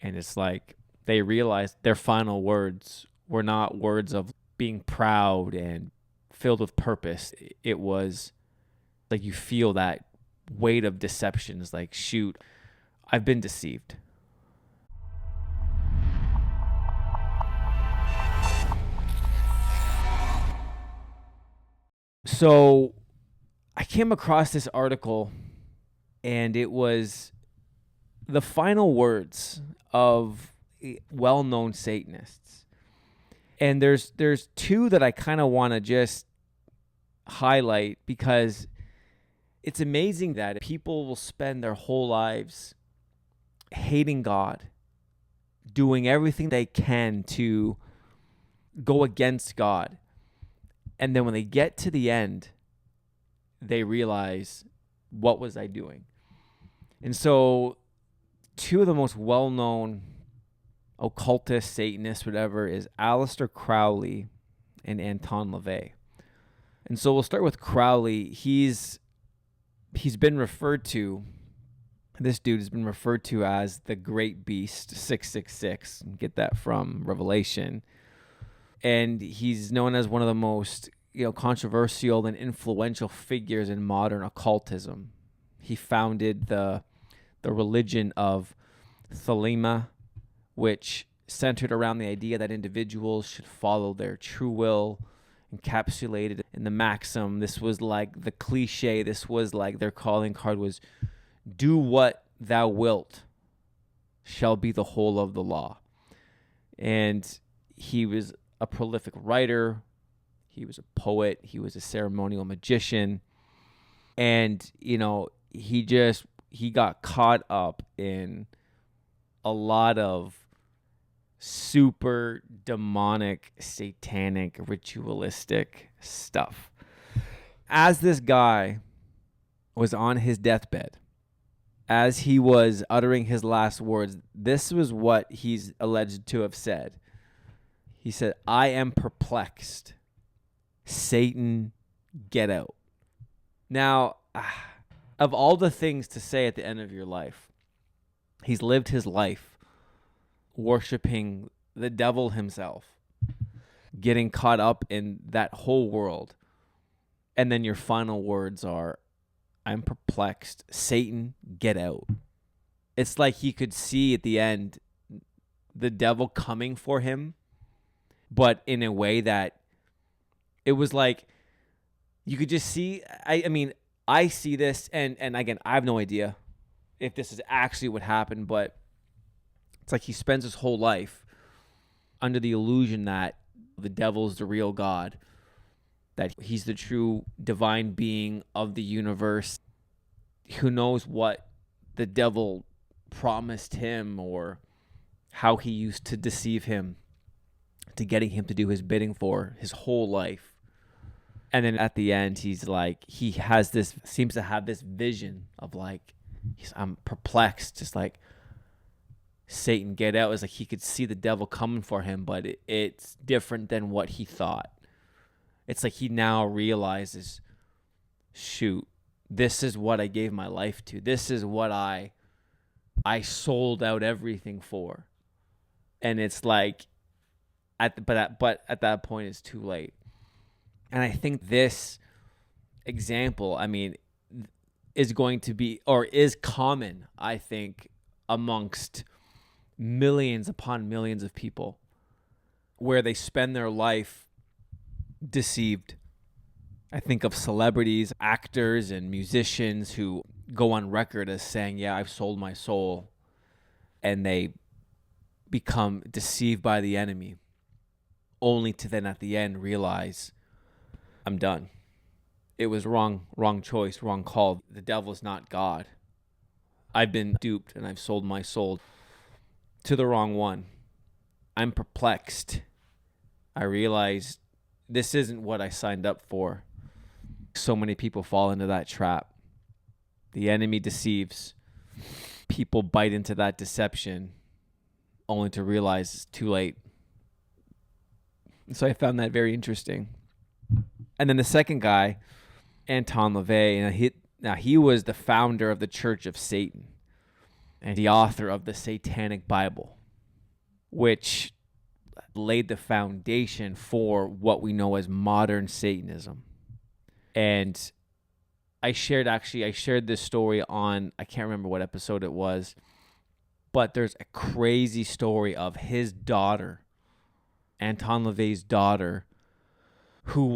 And it's like they realized their final words were not words of being proud and filled with purpose. It was like you feel that weight of deception. It's like, shoot, I've been deceived. So I came across this article, and it was the final words of well-known Satanists. And there's two that I kind of want to just highlight, because it's amazing that people will spend their whole lives hating God, doing everything they can to go against God. And then when they get to the end, they realize, what was I doing? And so two of the most well-known occultists, Satanists, whatever, is Aleister Crowley and Anton LaVey. And so we'll start with Crowley. He's been referred to, this dude has been referred to as the Great Beast 666. Get that from Revelation. And he's known as one of the most, controversial and influential figures in modern occultism. He founded the religion of Thelema, which centered around the idea that individuals should follow their true will, encapsulated in the maxim. This was like the cliche. This was like their calling card was, do what thou wilt shall be the whole of the law. And he was a prolific writer. He was a poet. He was a ceremonial magician. And, he got caught up in a lot of super demonic, satanic, ritualistic stuff. As this guy was on his deathbed, as he was uttering his last words, this was what he's alleged to have said. He said, "I am perplexed. Satan, get out." Now, of all the things to say at the end of your life, he's lived his life worshiping the devil himself, getting caught up in that whole world. And then your final words are, "I'm perplexed. Satan, get out." It's like he could see at the end the devil coming for him, but in a way that it was like you could just see. I mean, I see this, and again, I have no idea if this is actually what happened, but it's like he spends his whole life under the illusion that the devil's the real God, that he's the true divine being of the universe. Who knows what the devil promised him or how he used to deceive him to getting him to do his bidding for his whole life. And then at the end, he's like, he has this, seems to have this vision of like, I'm perplexed, just like, Satan, get out. It's like he could see the devil coming for him, but it's different than what he thought. It's like he now realizes, shoot, this is what I gave my life to. This is what I sold out everything for. And it's like, but at that point, it's too late. And I think this example, is going to be, or is common, I think, amongst millions upon millions of people, where they spend their life deceived. I think of celebrities, actors, and musicians who go on record as saying, yeah, I've sold my soul, and they become deceived by the enemy, only to then at the end realize, I'm done. It was wrong choice, wrong call. The devil's not God. I've been duped and I've sold my soul to the wrong one. I'm perplexed. I realize this isn't what I signed up for. So many people fall into that trap. The enemy deceives. People bite into that deception only to realize it's too late. So I found that very interesting. And then the second guy, Anton LaVey, and he was the founder of the Church of Satan. and the author of the Satanic Bible, which laid the foundation for what we know as modern Satanism. And I shared this story on, I can't remember what episode it was, but there's a crazy story of his daughter, Anton LaVey's daughter, who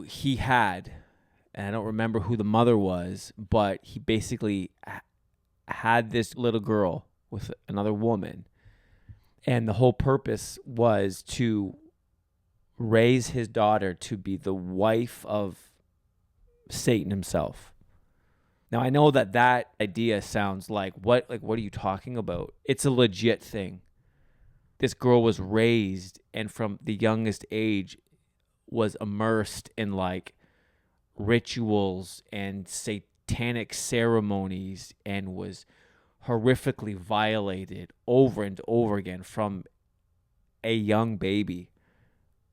he had, and I don't remember who the mother was, but he basically had this little girl with another woman. And the whole purpose was to raise his daughter to be the wife of Satan himself. Now, I know that idea sounds like, what are you talking about? It's a legit thing. This girl was raised, and from the youngest age was immersed in like rituals and satanic ceremonies, and was horrifically violated over and over again from a young baby.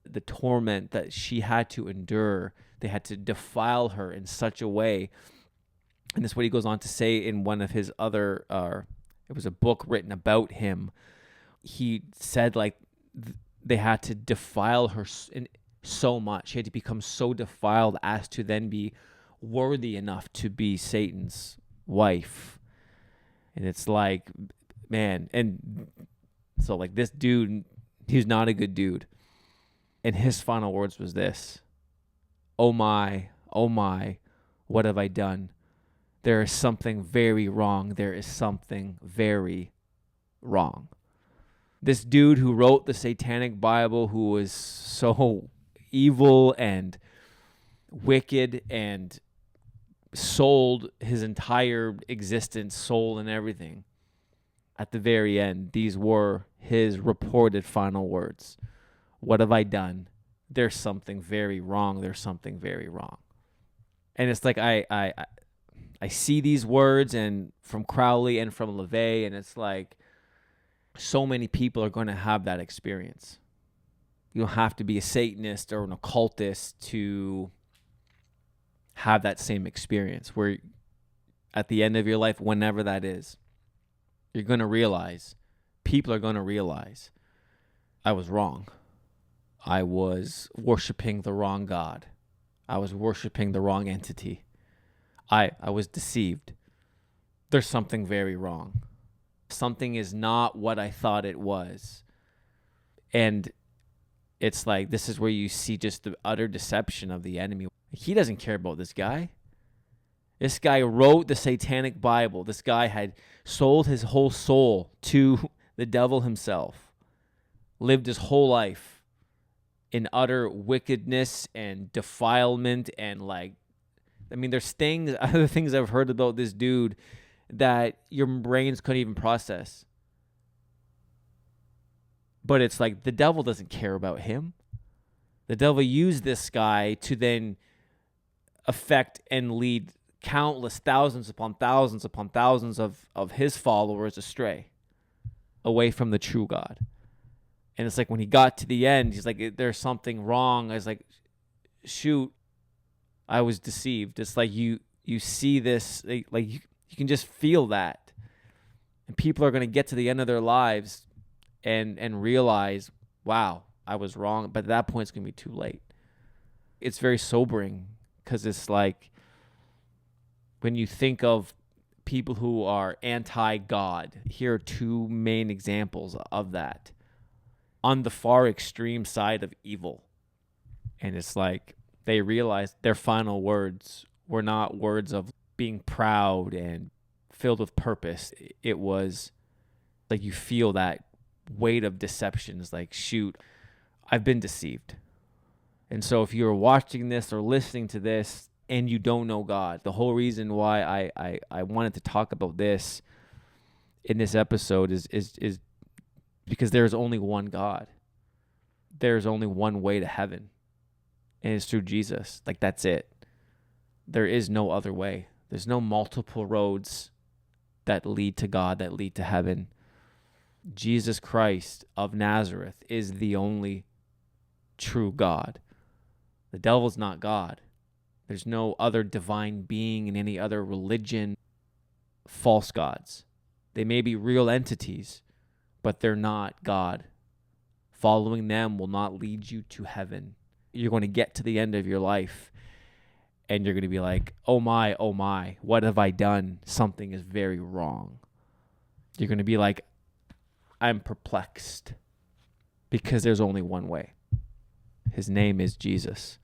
The torment that she had to endure, they had to defile her in such a way. And this is what he goes on to say in one of his other, it was a book written about him. He said like they had to defile her so much. She had to become so defiled as to then be worthy enough to be Satan's wife. And it's like, man, and so like this dude, he's not a good dude. And his final words was this: oh my, what have I done? There is something very wrong. There is something very wrong. This dude who wrote the Satanic Bible, who was so evil and wicked and sold his entire existence, soul and everything, at the very end, these were his reported final words: what have I done? There's something very wrong. There's something very wrong. And it's like I see these words and from Crowley and from LaVey, and it's like so many people are going to have that experience. You don't have to be a Satanist or an occultist to have that same experience where at the end of your life, whenever that is, you're going to realize, people are going to realize, I was wrong. I was worshiping the wrong God. I was worshiping the wrong entity. I was deceived. There's something very wrong. Something is not what I thought it was. And it's like, this is where you see just the utter deception of the enemy. He doesn't care about this guy. This guy wrote the Satanic Bible. This guy had sold his whole soul to the devil himself, lived his whole life in utter wickedness and defilement. And like, I mean, there's other things I've heard about this dude that your brains couldn't even process. But it's like the devil doesn't care about him. The devil used this guy to then affect and lead countless thousands upon thousands of his followers astray, away from the true God. And it's like when he got to the end, he's like, there's something wrong. I was like, shoot, I was deceived. It's like you see this, like you can just feel that. And people are going to get to the end of their lives and realize, wow, I was wrong. But at that point, it's going to be too late. It's very sobering because it's like when you think of people who are anti-God, here are two main examples of that on the far extreme side of evil. And it's like they realized their final words were not words of being proud and filled with purpose. It was like you feel that weight of deception. Is like, shoot, I've been deceived. And so if you're watching this or listening to this and you don't know God, the whole reason why I wanted to talk about this in this episode is because there's only one God. There's only one way to heaven, and it's through Jesus. Like, that's it. There is no other way. There's no multiple roads that lead to God, that lead to heaven. Jesus Christ of Nazareth is the only true God. The devil's not God. There's no other divine being in any other religion. false gods. They may be real entities, but they're not God. Following them will not lead you to heaven. You're going to get to the end of your life and you're going to be like, oh my, what have I done? Something is very wrong. You're going to be like, I'm perplexed, because there's only one way. His name is Jesus.